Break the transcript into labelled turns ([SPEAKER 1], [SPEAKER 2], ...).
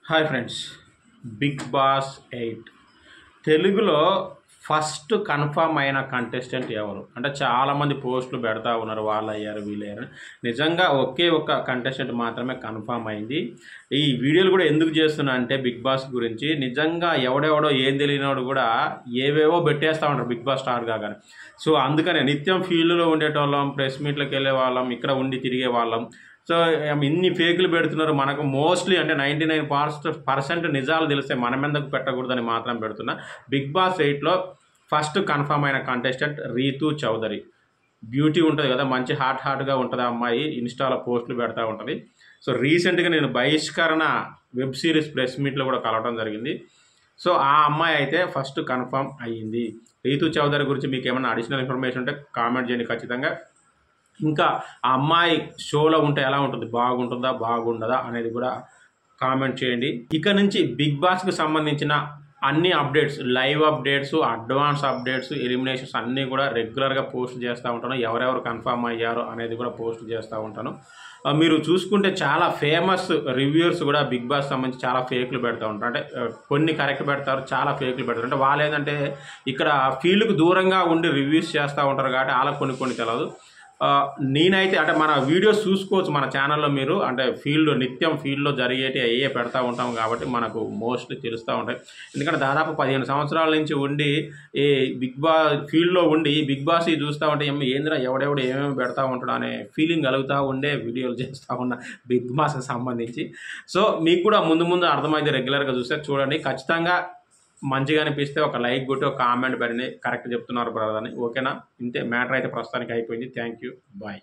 [SPEAKER 1] Hi friends. Big boss 8 తెలుగులో first confirm అయిన contestant ఎవరు అంటే చాలామంది పోస్టులు పెడతా ఉన్నారు, వాళ్ళు అయ్యారు వీళ్ళు అయ్యారు. నిజంగా ఒకే ఒక కంటెస్టెంట్ మాత్రమే కన్ఫర్మ్ అయింది. ఈ వీడియోలు కూడా ఎందుకు చేస్తున్నా అంటే బిగ్ బాస్ గురించి నిజంగా ఎవడెవడో ఏం తెలియనివాడు కూడా ఏవేవో పెట్టేస్తూ ఉంటారు బిగ్ బాస్ స్టార్ కాగానే. సో అందుకనే నిత్యం ఫీల్డ్లో ఉండేటోళ్ళం, ప్రెస్ మీట్లకు వెళ్ళే వాళ్ళం, ఇక్కడ ఉండి తిరిగే వాళ్ళం. సో ఇన్ని ఫేకులు పెడుతున్నారు. మనకు మోస్ట్లీ అంటే 99% నిజాలు తెలిస్తే మనం ఎందుకు పెట్టకూడదని మాత్రం పెడుతున్నా. బిగ్ బాస్ 8లో ఫస్ట్ కన్ఫర్మ్ అయిన కంటెస్టెంట్ రీతూ చౌదరి. బ్యూటీ ఉంటుంది కదా, మంచి హాట్గా ఉంటుంది ఆ అమ్మాయి, ఇన్స్టాలో పోస్టులు పెడతా ఉంటుంది. సో రీసెంట్గా నేను బహిష్కరణ వెబ్ సిరీస్ ప్రెస్ మీట్లో కూడా కలవడం జరిగింది. సో ఆ అమ్మాయి అయితే ఫస్ట్ కన్ఫర్మ్ అయ్యింది. రీతూ చౌదరి గురించి మీకు ఏమైనా అడిషనల్ ఇన్ఫర్మేషన్ ఉంటే కామెంట్ చేయండి ఖచ్చితంగా. ఇంకా ఆ అమ్మాయి షోలో ఉంటే ఎలా ఉంటుంది, బాగుంటుందా బాగుండదా అనేది కూడా కామెంట్ చేయండి. ఇక నుంచి బిగ్ బాస్కి సంబంధించిన అన్ని updates, live updates, advance updates, eliminations అన్నీ కూడా రెగ్యులర్గా పోస్ట్ చేస్తూ ఉంటాను. ఎవరెవరు కన్ఫర్మ్ అయ్యారో అనేది కూడా పోస్ట్ చేస్తూ ఉంటాను. మీరు చూసుకుంటే చాలా ఫేమస్ రివ్యూర్స్ కూడా బిగ్ బాస్ సంబంధించి చాలా ఫేక్లు పెడతా ఉంటారు. అంటే కొన్ని కరెక్ట్ పెడతారు, చాలా ఫేక్లు పెడతారు. అంటే వాళ్ళు ఏంటంటే ఇక్కడ ఫీల్డ్కి దూరంగా ఉండి రివ్యూస్ చేస్తూ ఉంటారు కాబట్టి వాళ్ళకి కొన్ని తెలియదు. నేనైతే అంటే మన వీడియోస్ చూసుకోవచ్చు మన ఛానల్లో మీరు. అంటే నిత్యం ఫీల్డ్లో జరిగేటి అయ్యే పెడతా ఉంటాం కాబట్టి మనకు మోస్ట్లీ తెలుస్తూ ఉంటాయి. ఎందుకంటే దాదాపు 15 సంవత్సరాల నుంచి ఉండి ఈ బిగ్ బాస్ ఫీల్డ్లో ఉండి బిగ్ బాస్ చూస్తూ ఉంటే ఏంద్రా ఎవడెవడు ఏమేమి పెడతా ఉంటాడు అనే ఫీలింగ్ కలుగుతూ ఉండే వీడియోలు చేస్తూ ఉన్న బిగ్ బాస్కి సంబంధించి. సో మీకు కూడా ముందు అర్థమైతే రెగ్యులర్గా చూస్తే చూడండి. ఖచ్చితంగా మంచిగా అనిపిస్తే ఒక లైక్ కొట్టి ఒక కామెంట్ పెడితే కరెక్ట్ చెప్తున్నారు బ్రదర్ అని. ఓకేనా? ఇంతే, మ్యాటర్ అయితే ప్రస్తుతానికి అయిపోయింది. Thank you, bye.